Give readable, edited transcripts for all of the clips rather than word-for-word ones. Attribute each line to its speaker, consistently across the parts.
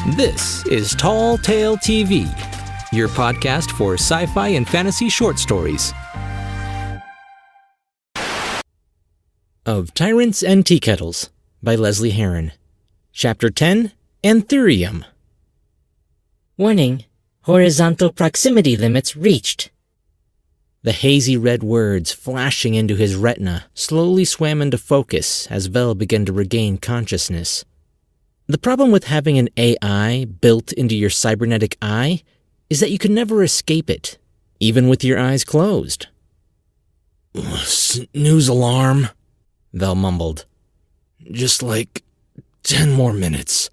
Speaker 1: This is Tall Tale TV, your podcast for sci-fi and fantasy short stories. Of Tyrants and Teakettles by Lesley Herron. Chapter 10, Anthurium.
Speaker 2: Warning, horizontal proximity limits reached.
Speaker 1: The hazy red words flashing into his retina slowly swam into focus as Vel began to regain consciousness. The problem with having an AI built into your cybernetic eye is that you can never escape it, even with your eyes closed.
Speaker 3: Snooze alarm,
Speaker 1: Vel mumbled.
Speaker 3: Just like 10 more minutes.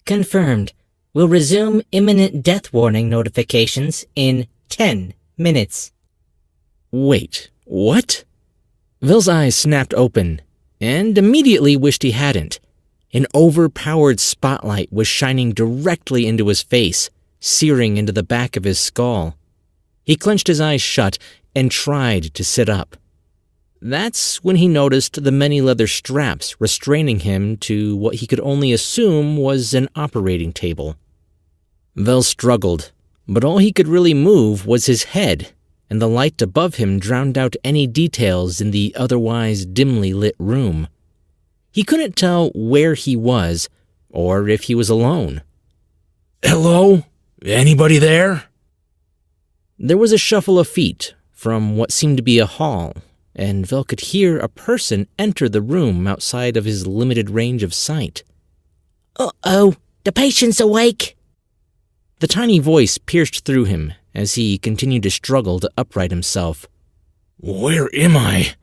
Speaker 2: Confirmed. We'll resume imminent death warning notifications in 10 minutes.
Speaker 1: Wait, what? Vel's eyes snapped open, and immediately wished he hadn't. An overpowered spotlight was shining directly into his face, searing into the back of his skull. He clenched his eyes shut and tried to sit up. That's when he noticed the many leather straps restraining him to what he could only assume was an operating table. Vel struggled, but all he could really move was his head, and the light above him drowned out any details in the otherwise dimly lit room. He couldn't tell where he was, or if he was alone.
Speaker 3: Hello? Anybody there?
Speaker 1: There was a shuffle of feet from what seemed to be a hall, and Vel could hear a person enter the room outside of his limited range of sight.
Speaker 2: Uh-oh, the patient's awake.
Speaker 1: The tiny voice pierced through him as he continued to struggle to upright himself.
Speaker 3: Where am I?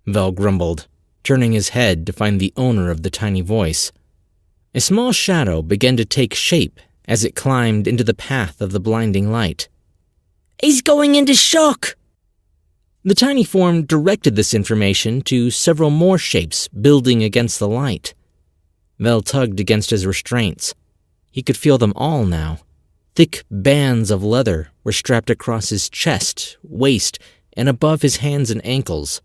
Speaker 1: Vel grumbled, turning his head to find the owner of the tiny voice. A small shadow began to take shape as it climbed into the path of the blinding light.
Speaker 2: He's going into shock.
Speaker 1: The tiny form directed this information to several more shapes building against the light. Vel tugged against his restraints. He could feel them all now. Thick bands of leather were strapped across his chest, waist, and above his hands and ankles.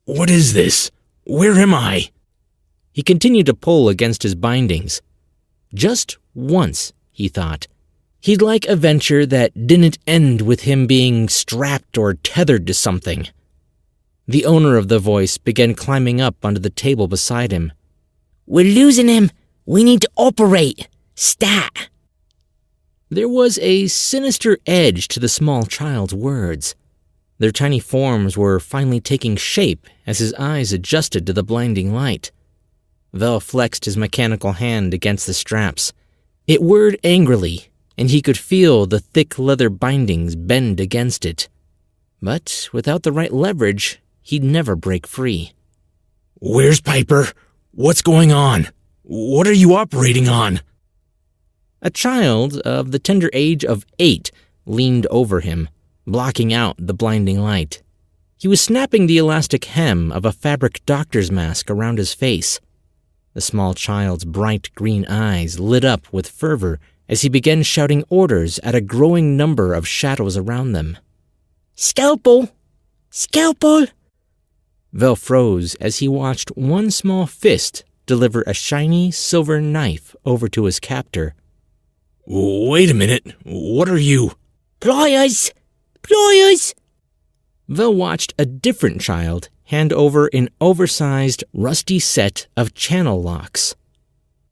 Speaker 3: What is this? Where am I?
Speaker 1: He continued to pull against his bindings. Just once, he thought. He'd like a venture that didn't end with him being strapped or tethered to something. The owner of the voice began climbing up onto the table beside him.
Speaker 2: We're losing him. We need to operate. Stat.
Speaker 1: There was a sinister edge to the small child's words. Their tiny forms were finally taking shape as his eyes adjusted to the blinding light. Vel flexed his mechanical hand against the straps. It whirred angrily, and he could feel the thick leather bindings bend against it. But without the right leverage, he'd never break free.
Speaker 3: Where's Piper? What's going on? What are you operating on?
Speaker 1: A child of the tender age of 8 leaned over him, blocking out the blinding light. He was snapping the elastic hem of a fabric doctor's mask around his face. The small child's bright green eyes lit up with fervor as he began shouting orders at a growing number of shadows around them.
Speaker 2: Scalpel! Scalpel!
Speaker 1: Vel froze as he watched one small fist deliver a shiny silver knife over to his captor.
Speaker 3: Wait a minute. What are you?
Speaker 2: Pliers! Pliers!
Speaker 1: Vel watched a different child hand over an oversized, rusty set of channel locks.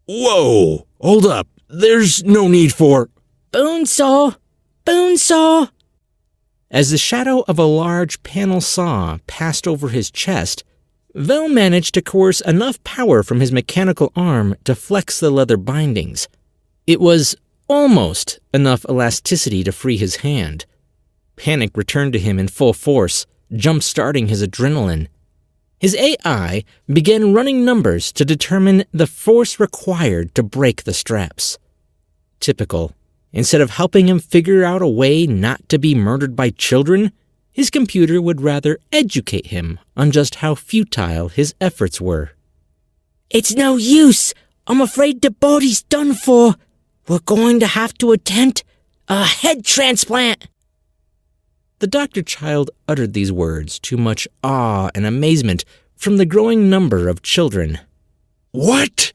Speaker 3: Whoa! Hold up. There's no need for...
Speaker 2: Bone saw! Bone saw!
Speaker 1: As the shadow of a large panel saw passed over his chest, Vel managed to coerce enough power from his mechanical arm to flex the leather bindings. It was almost enough elasticity to free his hand. Panic returned to him in full force, jump-starting his adrenaline. His AI began running numbers to determine the force required to break the straps. Typical. Instead of helping him figure out a way not to be murdered by children, his computer would rather educate him on just how futile his efforts were.
Speaker 2: It's no use. I'm afraid the body's done for. We're going to have to attempt a head transplant.
Speaker 1: The doctor child uttered these words to much awe and amazement from the growing number of children.
Speaker 3: What?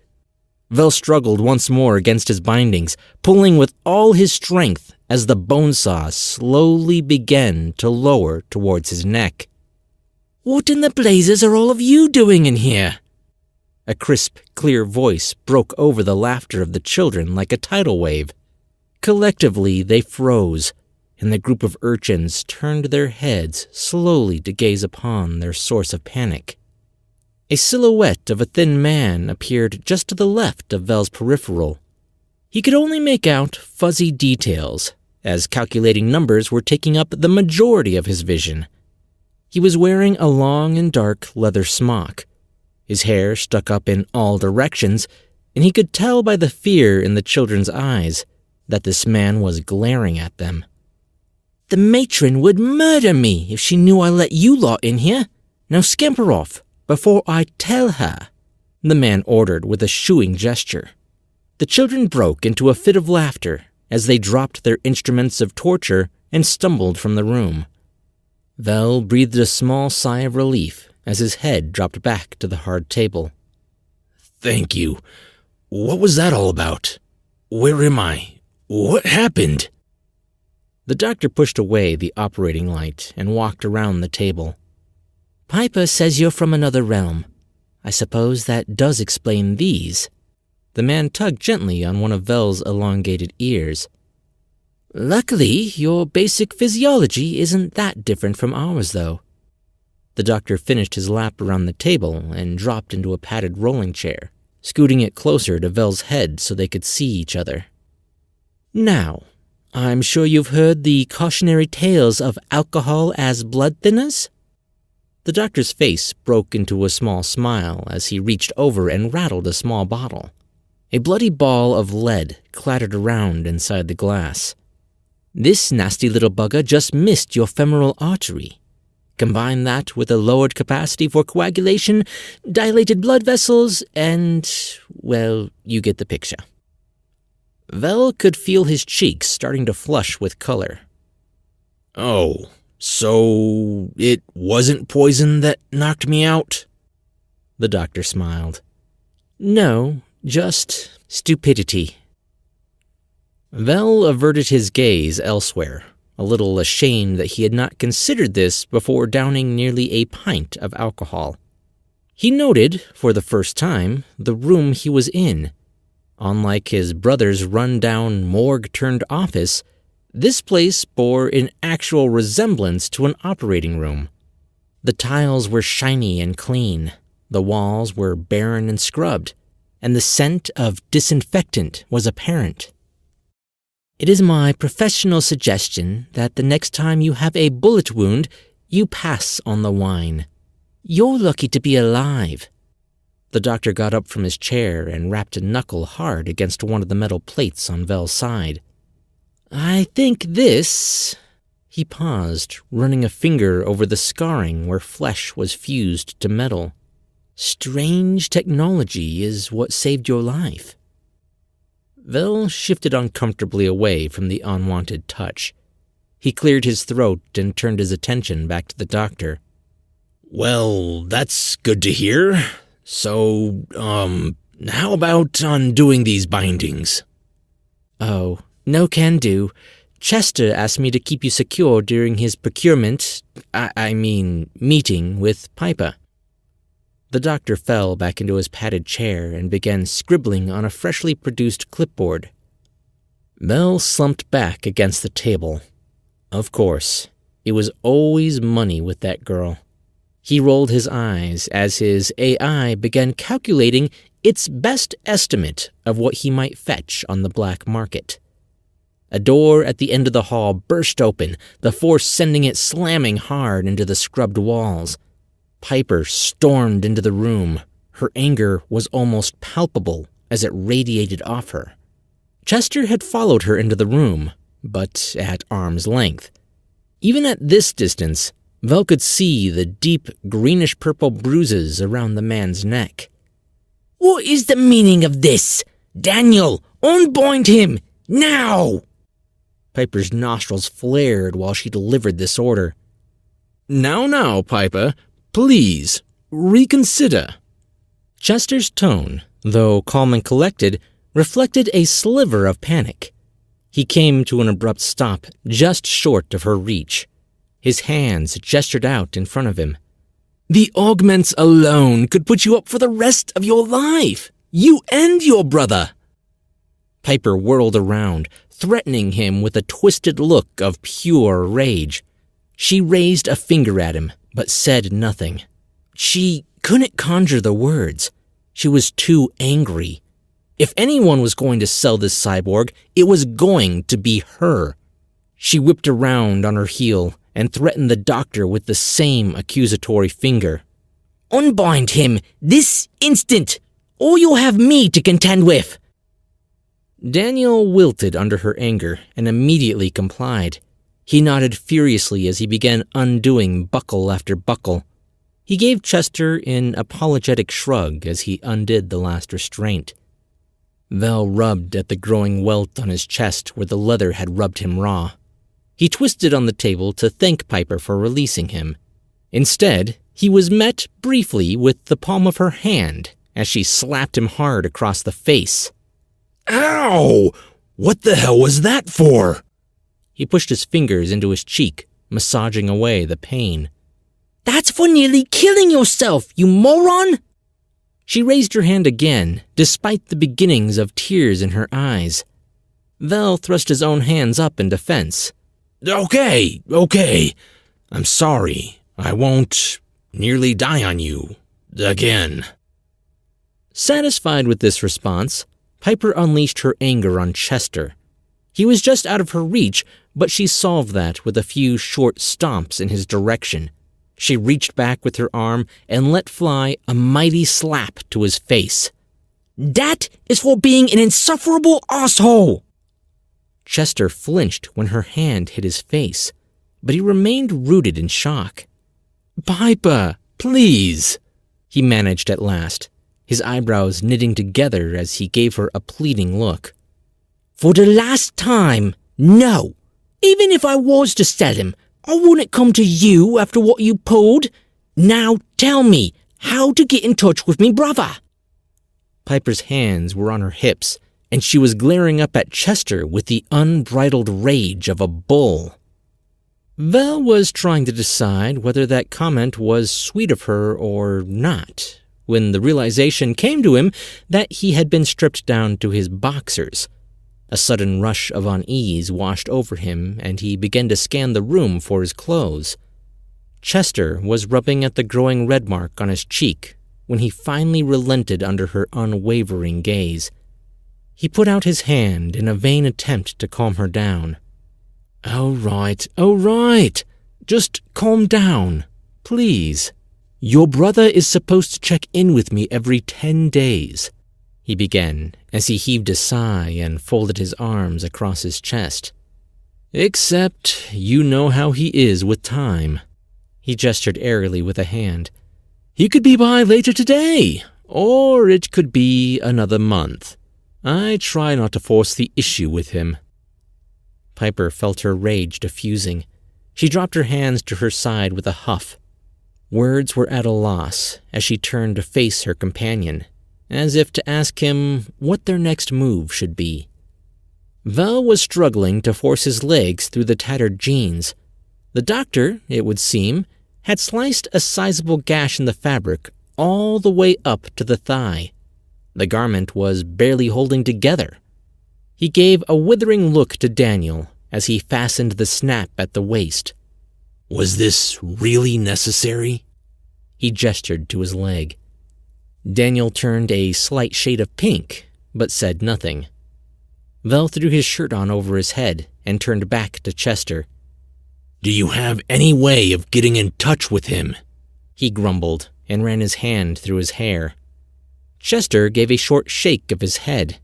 Speaker 1: Vel struggled once more against his bindings, pulling with all his strength as the bone saw slowly began to lower towards his neck.
Speaker 2: "What in the blazes are all of you doing in here?"
Speaker 1: A crisp, clear voice broke over the laughter of the children like a tidal wave. Collectively, they froze, and the group of urchins turned their heads slowly to gaze upon their source of panic. A silhouette of a thin man appeared just to the left of Vel's peripheral. He could only make out fuzzy details, as calculating numbers were taking up the majority of his vision. He was wearing a long and dark leather smock. His hair stuck up in all directions, and he could tell by the fear in the children's eyes that this man was glaring at them.
Speaker 2: "The matron would murder me if she knew I let you lot in here. Now scamper off before I tell her,"
Speaker 1: the man ordered with a shooing gesture. The children broke into a fit of laughter as they dropped their instruments of torture and stumbled from the room. Vel breathed a small sigh of relief as his head dropped back to the hard table.
Speaker 3: Thank you. What was that all about? Where am I? What happened?
Speaker 1: The doctor pushed away the operating light and walked around the table.
Speaker 2: "Piper says you're from another realm. I suppose that does explain these."
Speaker 1: The man tugged gently on one of Vel's elongated ears.
Speaker 2: "Luckily, your basic physiology isn't that different from ours, though."
Speaker 1: The doctor finished his lap around the table and dropped into a padded rolling chair, scooting it closer to Vel's head so they could see each other.
Speaker 2: "Now, I'm sure you've heard the cautionary tales of alcohol as blood thinners?"
Speaker 1: The doctor's face broke into a small smile as he reached over and rattled a small bottle. A bloody ball of lead clattered around inside the glass.
Speaker 2: "This nasty little bugger just missed your femoral artery. Combine that with a lowered capacity for coagulation, dilated blood vessels, and, well, you get the picture."
Speaker 1: Vel could feel his cheeks starting to flush with color.
Speaker 3: "Oh, so it wasn't poison that knocked me out?"
Speaker 1: The doctor smiled.
Speaker 2: "No, just stupidity."
Speaker 1: Vel averted his gaze elsewhere, a little ashamed that he had not considered this before downing nearly a pint of alcohol. He noted, for the first time, the room he was in. Unlike his brother's run-down morgue-turned-office, this place bore an actual resemblance to an operating room. The tiles were shiny and clean, the walls were barren and scrubbed, and the scent of disinfectant was apparent.
Speaker 2: "It is my professional suggestion that the next time you have a bullet wound, you pass on the wine. You're lucky to be alive."
Speaker 1: The doctor got up from his chair and rapped a knuckle hard against one of the metal plates on Vel's side.
Speaker 2: "I think this—"
Speaker 1: He paused, running a finger over the scarring where flesh was fused to metal.
Speaker 2: "Strange technology is what saved your life."
Speaker 1: Vel shifted uncomfortably away from the unwanted touch. He cleared his throat and turned his attention back to the doctor.
Speaker 3: "Well, that's good to hear. So, how about undoing these bindings?"
Speaker 2: "Oh, no can do. Chester asked me to keep you secure during his meeting with Piper."
Speaker 1: The doctor fell back into his padded chair and began scribbling on a freshly produced clipboard. Vel slumped back against the table. Of course, it was always money with that girl. He rolled his eyes as his AI began calculating its best estimate of what he might fetch on the black market. A door at the end of the hall burst open, the force sending it slamming hard into the scrubbed walls. Piper stormed into the room. Her anger was almost palpable as it radiated off her. Chester had followed her into the room, but at arm's length. Even at this distance, Vel could see the deep greenish-purple bruises around the man's neck.
Speaker 2: "What is the meaning of this? Daniel, unbind him! Now!"
Speaker 1: Piper's nostrils flared while she delivered this order.
Speaker 3: Now, Piper, please, reconsider."
Speaker 1: Chester's tone, though calm and collected, reflected a sliver of panic. He came to an abrupt stop just short of her reach. His hands gestured out in front of him.
Speaker 3: The augments alone could put you up for the rest of your life. You and your brother.
Speaker 1: Piper whirled around, threatening him with a twisted look of pure rage. She raised a finger at him, but said nothing. She couldn't conjure the words. She was too angry. If anyone was going to sell this cyborg, it was going to be her. She whipped around on her heel and threatened the doctor with the same accusatory finger. "Unbind him this instant, or you'll have me to contend with." Daniel wilted under her anger and immediately complied. He nodded furiously as he began undoing buckle after buckle. He gave Chester an apologetic shrug as he undid the last restraint. Vel rubbed at the growing welt on his chest where the leather had rubbed him raw. He twisted on the table to thank Piper for releasing him. Instead, he was met briefly with the palm of her hand as she slapped him hard across the face.
Speaker 3: Ow! What the hell was that for?
Speaker 1: He pushed his fingers into his cheek, massaging away the pain. "That's for nearly killing yourself, you moron!" She raised her hand again, despite the beginnings of tears in her eyes. Vel thrust his own hands up in defense.
Speaker 3: Okay. I'm sorry. I won't nearly die on you again.
Speaker 1: Satisfied with this response, Piper unleashed her anger on Chester. He was just out of her reach, but she solved that with a few short stomps in his direction. She reached back with her arm and let fly a mighty slap to his face. "That is for being an insufferable asshole!" Chester flinched when her hand hit his face, but he remained rooted in shock.
Speaker 3: "Piper, please,"
Speaker 1: he managed at last, his eyebrows knitting together as he gave her a pleading look. "For the last time, no. Even if I was to sell him, I wouldn't come to you after what you pulled. Now tell me how to get in touch with me brother." Piper's hands were on her hips, and she was glaring up at Chester with the unbridled rage of a bull. Vel was trying to decide whether that comment was sweet of her or not, when the realization came to him that he had been stripped down to his boxers. A sudden rush of unease washed over him, and he began to scan the room for his clothes. Chester was rubbing at the growing red mark on his cheek when he finally relented under her unwavering gaze. He put out his hand in a vain attempt to calm her down. All right. Just calm down, please. Your brother is supposed to check in with me every 10 days, he began as he heaved a sigh and folded his arms across his chest. Except you know how he is with time. He gestured airily with a hand. He could be by later today, or it could be another month. I try not to force the issue with him. Piper felt her rage diffusing. She dropped her hands to her side with a huff. Words were at a loss as she turned to face her companion, as if to ask him what their next move should be. Vel was struggling to force his legs through the tattered jeans. The doctor, it would seem, had sliced a sizable gash in the fabric all the way up to the thigh. The garment was barely holding together. He gave a withering look to Daniel as he fastened the snap at the waist.
Speaker 3: Was this really necessary?
Speaker 1: He gestured to his leg. Daniel turned a slight shade of pink, but said nothing. Vel threw his shirt on over his head and turned back to Chester.
Speaker 3: Do you have any way of getting in touch with him?
Speaker 1: He grumbled and ran his hand through his hair. Chester gave a short shake of his head.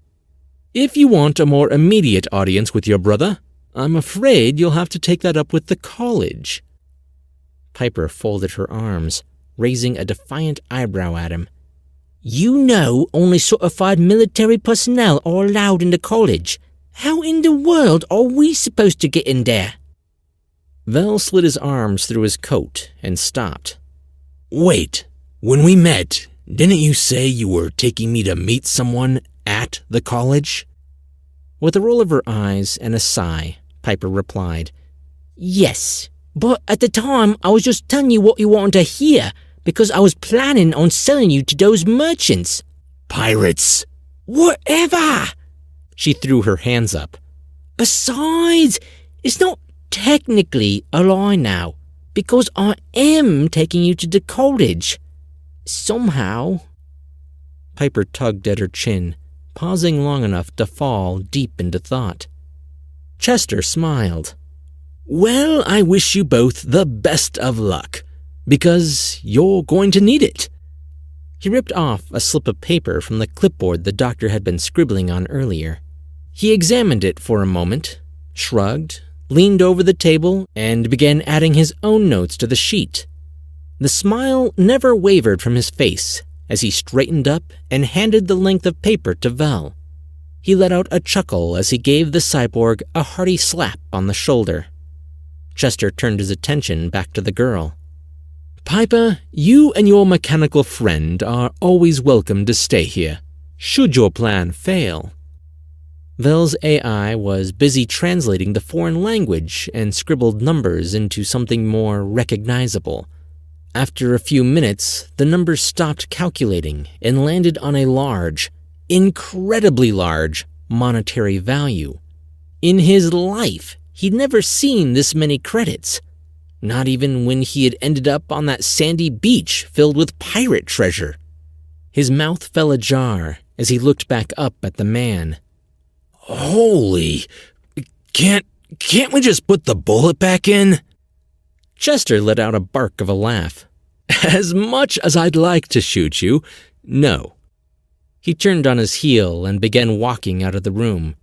Speaker 1: If you want a more immediate audience with your brother, I'm afraid you'll have to take that up with the college. Piper folded her arms, raising a defiant eyebrow at him. You know only certified military personnel are allowed in the college. How in the world are we supposed to get in there? Vel slid his arms through his coat and stopped.
Speaker 3: Wait, when we met, Didn't you say you were taking me to meet someone at the college?
Speaker 2: With a roll of her eyes and a sigh, Piper replied, Yes, but at the time I was just telling you what you wanted to hear because I was planning on selling you to those merchants.
Speaker 3: Pirates!
Speaker 2: Whatever! She threw her hands up. Besides, it's not technically a lie now, because I am taking you to the college. Somehow. Piper tugged at her chin, pausing long enough to fall deep into thought. Chester smiled.
Speaker 3: Well, I wish you both the best of luck, because you're going to need it.
Speaker 2: He ripped off a slip of paper from the clipboard the doctor had been scribbling on earlier. He examined it for a moment, shrugged, leaned over the table, and began adding his own notes to the sheet. The smile never wavered from his face as he straightened up and handed the length of paper to Vel. He let out a chuckle as he gave the cyborg a hearty slap on the shoulder. Chester turned his attention back to the girl.
Speaker 3: Piper, you and your mechanical friend are always welcome to stay here, should your plan fail.
Speaker 2: Vel's AI was busy translating the foreign language and scribbled numbers into something more recognizable. After a few minutes, the numbers stopped calculating and landed on a large, incredibly large, monetary value. In his life, he'd never seen this many credits. Not even when he had ended up on that sandy beach filled with pirate treasure. His mouth fell ajar as he looked back up at the man.
Speaker 3: Holy... Can't we just put the bullet back in?
Speaker 2: Chester let out a bark of a laugh.
Speaker 3: As much as I'd like to shoot you, no.
Speaker 2: He turned on his heel and began walking out of the room.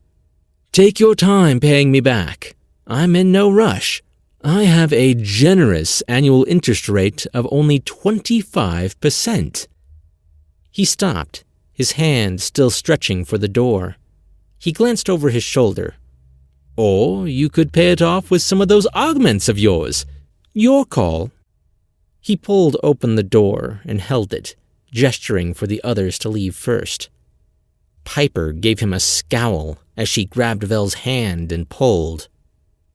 Speaker 3: Take your time paying me back. I'm in no rush. I have a generous annual interest rate of only 25%.
Speaker 2: He stopped, his hand still stretching for the door. He glanced over his shoulder.
Speaker 3: Or you could pay it off with some of those augments of yours. Your call.
Speaker 2: He pulled open the door and held it, gesturing for the others to leave first. Piper gave him a scowl as she grabbed Vel's hand and pulled.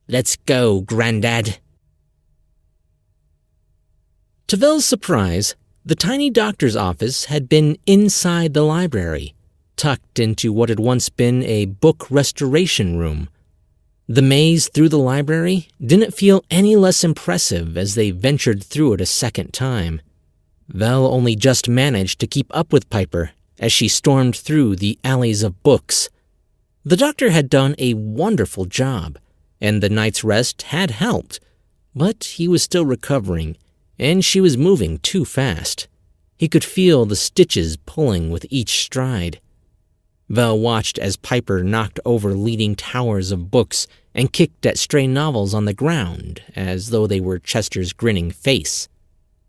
Speaker 2: Let's go, Grandad. To Vel's surprise, the tiny doctor's office had been inside the library, tucked into what had once been a book restoration room. The maze through the library didn't feel any less impressive as they ventured through it a second time. Vel only just managed to keep up with Piper as she stormed through the alleys of books. The doctor had done a wonderful job, and the night's rest had helped, but he was still recovering, and she was moving too fast. He could feel the stitches pulling with each stride. Vel watched as Piper knocked over leaning towers of books and kicked at stray novels on the ground as though they were Chester's grinning face.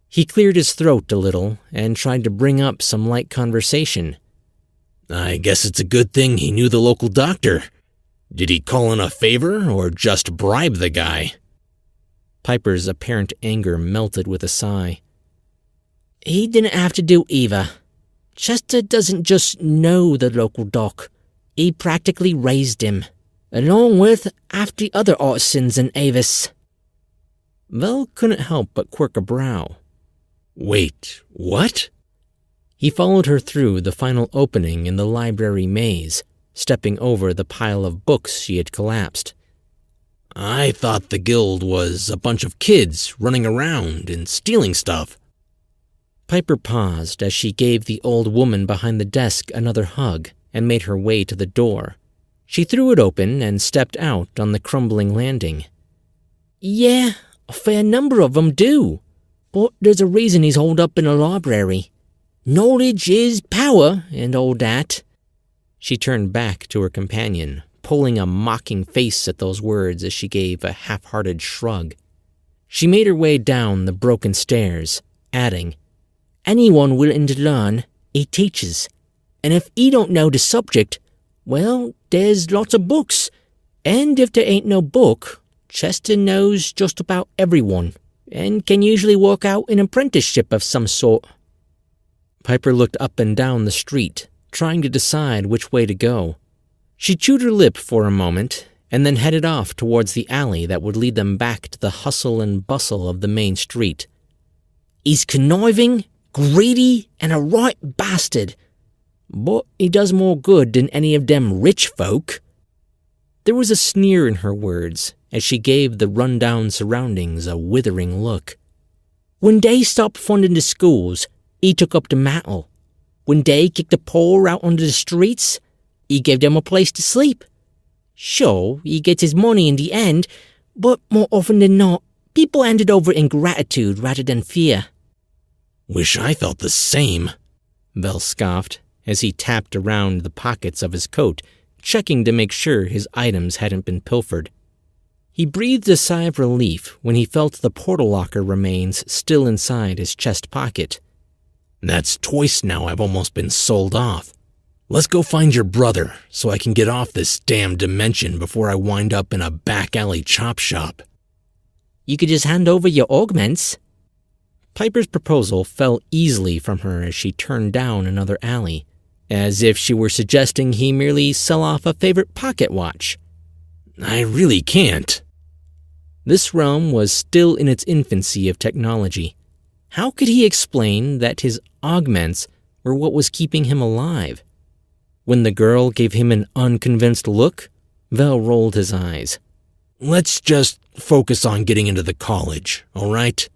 Speaker 2: He cleared his throat a little and tried to bring up some light conversation.
Speaker 3: I guess it's a good thing he knew the local doctor. Did he call in a favor or just bribe the guy?
Speaker 2: Piper's apparent anger melted with a sigh. He didn't have to do either. Chester doesn't just know the local doc. He practically raised him, along with half the other artisans in Avis. Vel couldn't help but quirk a brow.
Speaker 3: Wait, what?
Speaker 2: He followed her through the final opening in the library maze, stepping over the pile of books she had collapsed.
Speaker 3: I thought the guild was a bunch of kids running around and stealing stuff.
Speaker 2: Piper paused as she gave the old woman behind the desk another hug and made her way to the door. She threw it open and stepped out on the crumbling landing. Yeah, a fair number of them do. But there's a reason he's holed up in a library. Knowledge is power and all that. She turned back to her companion, pulling a mocking face at those words as she gave a half-hearted shrug. She made her way down the broken stairs, adding, Anyone willing to learn, he teaches. And if he don't know the subject, well, there's lots of books. And if there ain't no book, Chester knows just about everyone, and can usually work out an apprenticeship of some sort.
Speaker 1: Piper looked up and down the street, trying to decide which way to go. She chewed her lip for a moment, and then headed off towards the alley that would lead them back to the hustle and bustle of the main street. "He's conniving, greedy, and a right bastard. But he does more good than any of them rich folk." There was a sneer in her words as she gave the run-down surroundings a withering look. "When they stopped funding the schools, he took up the mantle. When they kicked the poor out onto the streets, he gave them a place to sleep. Sure, he gets his money in the end, but more often than not, people handed over in gratitude rather than fear."
Speaker 3: "Wish I felt the same,"
Speaker 1: Vel scoffed as he tapped around the pockets of his coat, checking to make sure his items hadn't been pilfered. He breathed a sigh of relief when he felt the portal locker remains still inside his chest pocket.
Speaker 3: "That's twice now I've almost been sold off. Let's go find your brother so I can get off this damn dimension before I wind up in a back alley chop shop."
Speaker 1: "You could just hand over your augments." Piper's proposal fell easily from her as she turned down another alley, as if she were suggesting he merely sell off a favorite pocket watch.
Speaker 3: "I really can't."
Speaker 1: This realm was still in its infancy of technology. How could he explain that his augments were what was keeping him alive? When the girl gave him an unconvinced look, Vel rolled his eyes.
Speaker 3: "Let's just focus on getting into the college, all right?"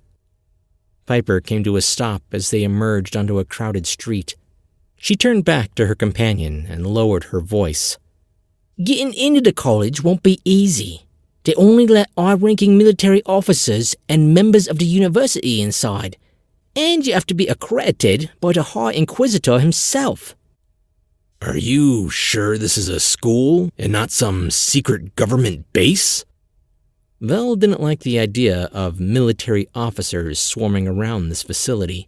Speaker 1: Piper came to a stop as they emerged onto a crowded street. She turned back to her companion and lowered her voice. "Getting into the college won't be easy. They only let high-ranking military officers and members of the university inside, and you have to be accredited by the High Inquisitor himself."
Speaker 3: "Are you sure this is a school and not some secret government base?"
Speaker 1: Vel didn't like the idea of military officers swarming around this facility.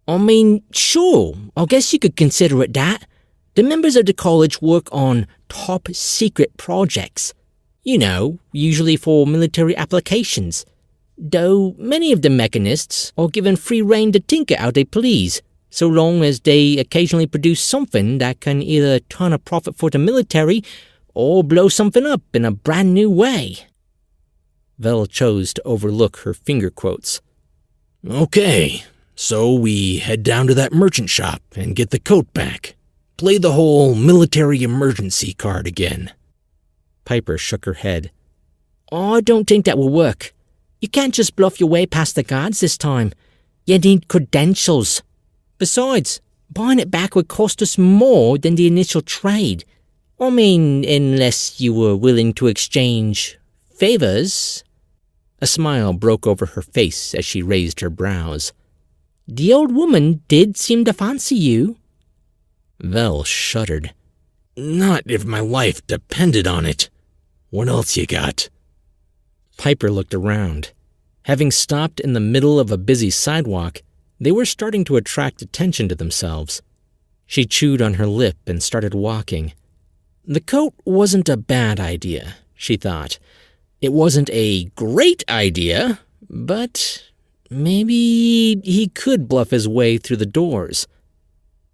Speaker 1: "I mean, sure, I guess you could consider it that. The members of the college work on top-secret projects. You know, usually for military applications. Though many of the mechanists are given free rein to tinker how they please, so long as they occasionally produce something that can either turn a profit for the military or blow something up in a brand new way." Vel chose to overlook her finger quotes.
Speaker 3: "Okay, so we head down to that merchant shop and get the coat back. Play the whole military emergency card again."
Speaker 1: Piper shook her head. "I don't think that will work. You can't just bluff your way past the guards this time. You need credentials. Besides, buying it back would cost us more than the initial trade. I mean, unless you were willing to exchange favors." A smile broke over her face as she raised her brows. "The old woman did seem to fancy you."
Speaker 3: Vel shuddered. "Not if my life depended on it. What else you got?"
Speaker 1: Piper looked around. Having stopped in the middle of a busy sidewalk, they were starting to attract attention to themselves. She chewed on her lip and started walking. The coat wasn't a bad idea, she thought. It wasn't a great idea, but maybe he could bluff his way through the doors.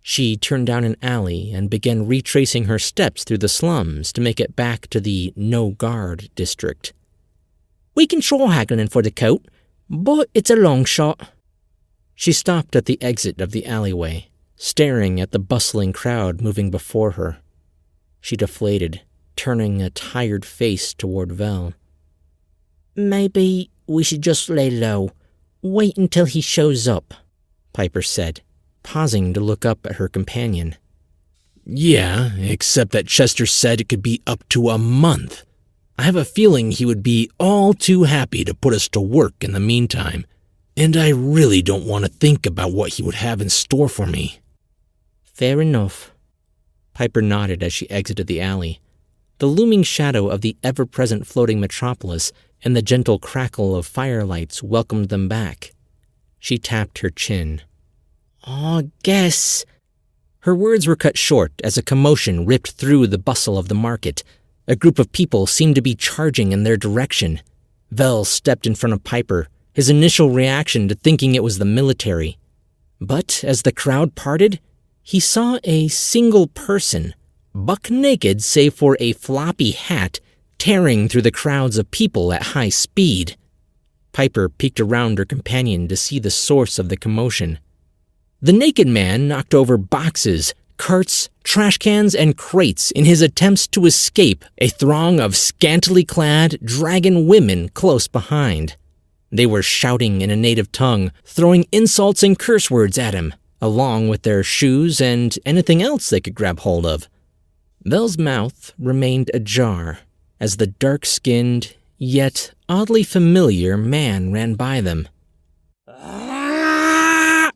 Speaker 1: She turned down an alley and began retracing her steps through the slums to make it back to the no-guard district. "We can try haggling for the coat, but it's a long shot." She stopped at the exit of the alleyway, staring at the bustling crowd moving before her. She deflated, turning a tired face toward Vel. "Maybe we should just lay low, wait until he shows up," Piper said, pausing to look up at her companion.
Speaker 3: "Yeah, except that Chester said it could be up to a month. I have a feeling he would be all too happy to put us to work in the meantime, and I really don't want to think about what he would have in store for me."
Speaker 1: "Fair enough." Piper nodded as she exited the alley. The looming shadow of the ever-present floating metropolis and the gentle crackle of firelights welcomed them back. She tapped her chin. "I guess..." Her words were cut short as a commotion ripped through the bustle of the market. A group of people seemed to be charging in their direction. Vel stepped in front of Piper, his initial reaction to thinking it was the military. But as the crowd parted, he saw a single person, buck naked save for a floppy hat, tearing through the crowds of people at high speed. Piper peeked around her companion to see the source of the commotion. The naked man knocked over boxes, carts, trash cans, and crates in his attempts to escape a throng of scantily clad dragon women close behind. They were shouting in a native tongue, throwing insults and curse words at him, along with their shoes and anything else they could grab hold of. Vel's mouth remained ajar as the dark-skinned, yet oddly familiar man ran by them. "Oh,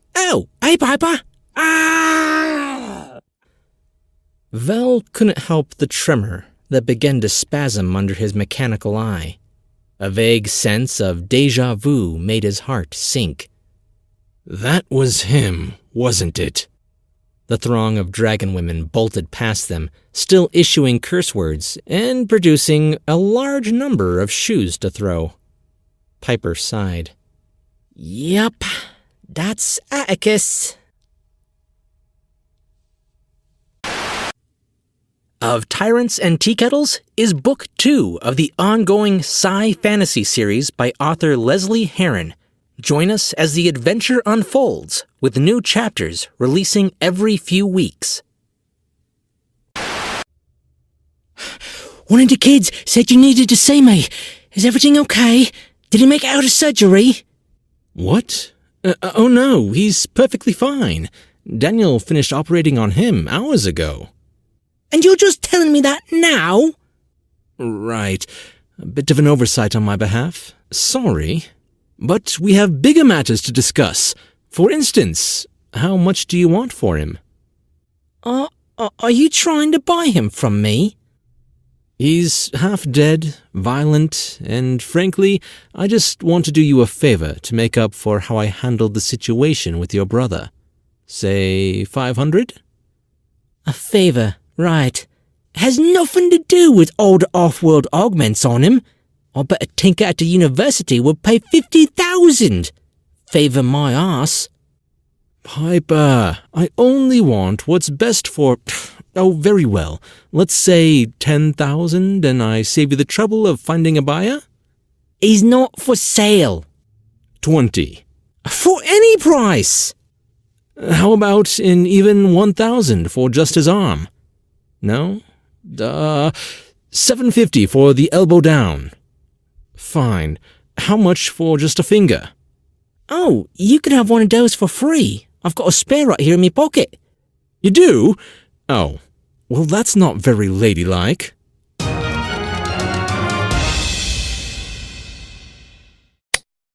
Speaker 1: hey, Piper! Ah!" Vel couldn't help the tremor that began to spasm under his mechanical eye. A vague sense of déjà vu made his heart sink.
Speaker 3: That was him, wasn't it?
Speaker 1: The throng of dragon women bolted past them, still issuing curse words and producing a large number of shoes to throw. Piper sighed. "Yup, that's Atticus." Of Tyrants and Teakettles is Book 2 of the ongoing Sci-Fantasy series by author Lesley Herron. Join us as the adventure unfolds, with new chapters releasing every few weeks. "One of the kids said you needed to see me. Is everything okay? Did he make it out of surgery?"
Speaker 3: What? Oh no, he's perfectly fine. Daniel finished operating on him hours ago.
Speaker 1: "And you're just telling me that now?"
Speaker 3: Right. A bit of an oversight on my behalf. Sorry. But we have bigger matters to discuss. For instance, how much do you want for him?
Speaker 1: Are you trying to buy him from me?"
Speaker 3: He's half dead, violent, and frankly, I just want to do you a favor to make up for how I handled the situation with your brother. Say 500?
Speaker 1: "A favor, right. Has nothing to do with all the off-world augments on him. I bet a tinker at the university would pay 50,000. Favor my ass."
Speaker 3: Piper, I only want what's best for... Oh, very well. Let's say 10,000 and I save you the trouble of finding a buyer?
Speaker 1: "He's not for sale."
Speaker 3: 20.
Speaker 1: "For any price."
Speaker 3: How about in even 1,000 for just his arm? No? 750 for the elbow down. Fine. How much for just a finger?
Speaker 1: "Oh, you can have one of those for free. I've got a spare right here in my pocket."
Speaker 3: You do? Oh, well, that's not very ladylike.